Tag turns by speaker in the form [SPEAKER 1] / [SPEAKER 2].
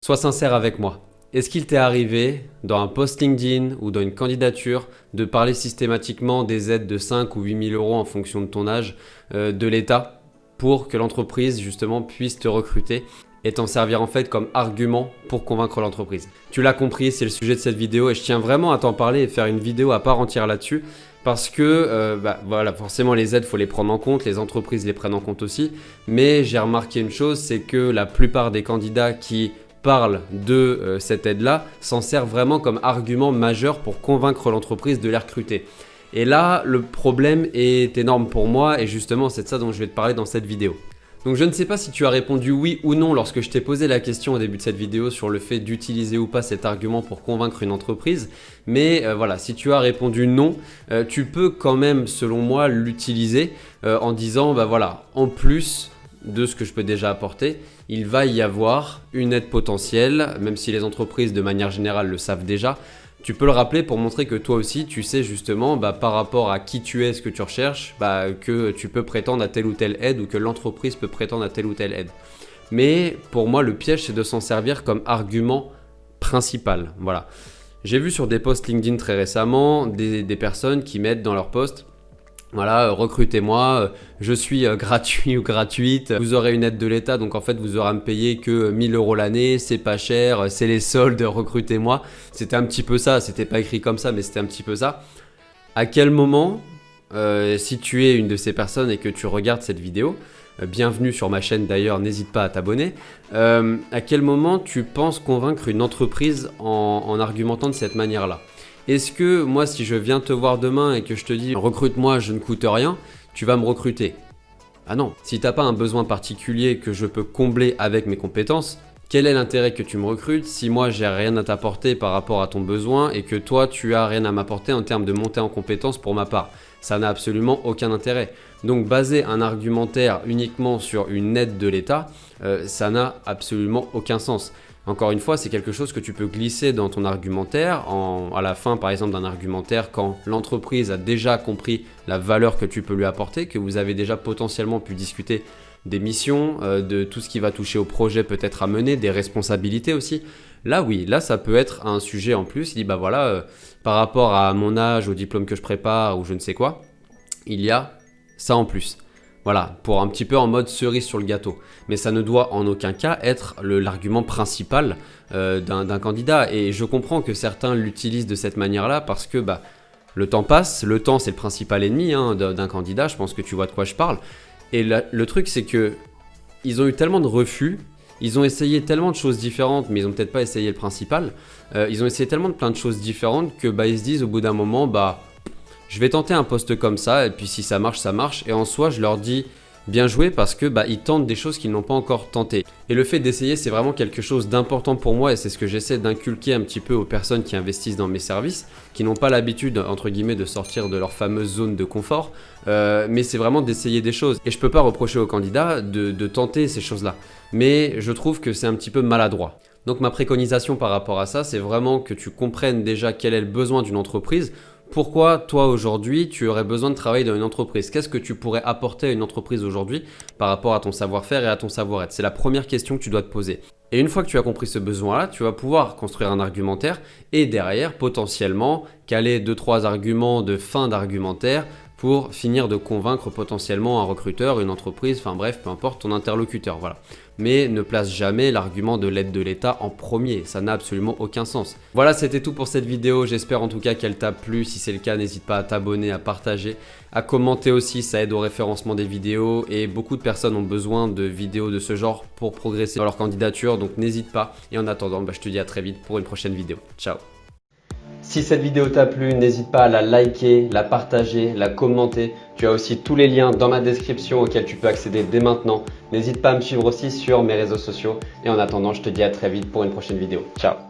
[SPEAKER 1] Sois sincère avec moi. Est-ce qu'il t'est arrivé, dans un post LinkedIn ou dans une candidature, de parler systématiquement des aides de 5 ou 8 000 € en fonction de ton âge de l'État pour que l'entreprise justement puisse te recruter et t'en servir en fait comme argument pour convaincre l'entreprise? Tu l'as compris, c'est le sujet de cette vidéo et je tiens vraiment à t'en parler et faire une vidéo à part entière là-dessus parce que voilà, forcément les aides, il faut les prendre en compte, les entreprises les prennent en compte aussi, mais j'ai remarqué une chose, c'est que la plupart des candidats qui parlent de cette aide-là s'en servent vraiment comme argument majeur pour convaincre l'entreprise de les recruter. Et là, le problème est énorme pour moi et justement, c'est de ça dont je vais te parler dans cette vidéo. Donc je ne sais pas si tu as répondu oui ou non lorsque je t'ai posé la question au début de cette vidéo sur le fait d'utiliser ou pas cet argument pour convaincre une entreprise. Mais voilà, si tu as répondu non, tu peux quand même, selon moi, l'utiliser en disant, voilà, en plus de ce que je peux déjà apporter, il va y avoir une aide potentielle, même si les entreprises de manière générale le savent déjà. Tu peux le rappeler pour montrer que toi aussi, tu sais justement par rapport à qui tu es, ce que tu recherches, que tu peux prétendre à telle ou telle aide ou que l'entreprise peut prétendre à telle ou telle aide. Mais pour moi, le piège, c'est de s'en servir comme argument principal. Voilà. J'ai vu sur des posts LinkedIn très récemment des personnes qui mettent dans leurs posts: voilà, recrutez-moi, je suis gratuit ou gratuite, vous aurez une aide de l'État, donc en fait vous aurez à me payer que 1 000 € l'année, c'est pas cher, c'est les soldes, recrutez-moi. C'était un petit peu ça, c'était pas écrit comme ça, mais c'était un petit peu ça. À quel moment, si tu es une de ces personnes et que tu regardes cette vidéo, bienvenue sur ma chaîne d'ailleurs, n'hésite pas à t'abonner, à quel moment tu penses convaincre une entreprise en argumentant de cette manière-là? Est-ce que moi, si je viens te voir demain et que je te dis « recrute-moi, je ne coûte rien », tu vas me recruter? Ah non, si tu n'as pas un besoin particulier que je peux combler avec mes compétences, quel est l'intérêt que tu me recrutes si moi j'ai rien à t'apporter par rapport à ton besoin et que toi tu as rien à m'apporter en termes de montée en compétences pour ma part? Ça n'a absolument aucun intérêt. Donc baser un argumentaire uniquement sur une aide de l'État, ça n'a absolument aucun sens. Encore une fois, c'est quelque chose que tu peux glisser dans ton argumentaire, à la fin par exemple d'un argumentaire, quand l'entreprise a déjà compris la valeur que tu peux lui apporter, que vous avez déjà potentiellement pu discuter des missions, de tout ce qui va toucher au projet peut-être à mener, des responsabilités aussi. Là oui, là ça peut être un sujet en plus. Il dit voilà, par rapport à mon âge, au diplôme que je prépare ou je ne sais quoi, il y a ça en plus. Voilà, pour un petit peu en mode cerise sur le gâteau. Mais ça ne doit en aucun cas être l'argument principal d'un candidat. Et je comprends que certains l'utilisent de cette manière-là parce que le temps passe. Le temps, c'est le principal ennemi d'un candidat. Je pense que tu vois de quoi je parle. Et le truc, c'est que ils ont eu tellement de refus. Ils ont essayé tellement de choses différentes, mais ils n'ont peut-être pas essayé le principal. Ils ont essayé tellement de plein de choses différentes que ils se disent au bout d'un moment, je vais tenter un poste comme ça, et puis si ça marche, ça marche. Et en soi, je leur dis bien joué parce que ils tentent des choses qu'ils n'ont pas encore tentées. Et le fait d'essayer, c'est vraiment quelque chose d'important pour moi et c'est ce que j'essaie d'inculquer un petit peu aux personnes qui investissent dans mes services, qui n'ont pas l'habitude, entre guillemets, de sortir de leur fameuse zone de confort. Mais c'est vraiment d'essayer des choses. Et je peux pas reprocher aux candidats de tenter ces choses-là. Mais je trouve que c'est un petit peu maladroit. Donc ma préconisation par rapport à ça, c'est vraiment que tu comprennes déjà quel est le besoin d'une entreprise. Pourquoi toi aujourd'hui tu aurais besoin de travailler dans une entreprise? Qu'est-ce que tu pourrais apporter à une entreprise aujourd'hui par rapport à ton savoir-faire et à ton savoir-être? C'est la première question que tu dois te poser. Et une fois que tu as compris ce besoin-là, tu vas pouvoir construire un argumentaire et derrière potentiellement caler 2-3 arguments de fin d'argumentaire pour finir de convaincre potentiellement un recruteur, une entreprise, enfin bref, peu importe, ton interlocuteur, voilà. Mais ne place jamais l'argument de l'aide de l'État en premier, ça n'a absolument aucun sens. Voilà, c'était tout pour cette vidéo, j'espère en tout cas qu'elle t'a plu. Si c'est le cas, n'hésite pas à t'abonner, à partager, à commenter aussi, ça aide au référencement des vidéos et beaucoup de personnes ont besoin de vidéos de ce genre pour progresser dans leur candidature, donc n'hésite pas. Et en attendant, je te dis à très vite pour une prochaine vidéo. Ciao! Si cette vidéo t'a plu, n'hésite pas à la liker, la partager, la commenter. Tu as aussi tous les liens dans ma description auxquels tu peux accéder dès maintenant. N'hésite pas à me suivre aussi sur mes réseaux sociaux. Et en attendant, je te dis à très vite pour une prochaine vidéo. Ciao!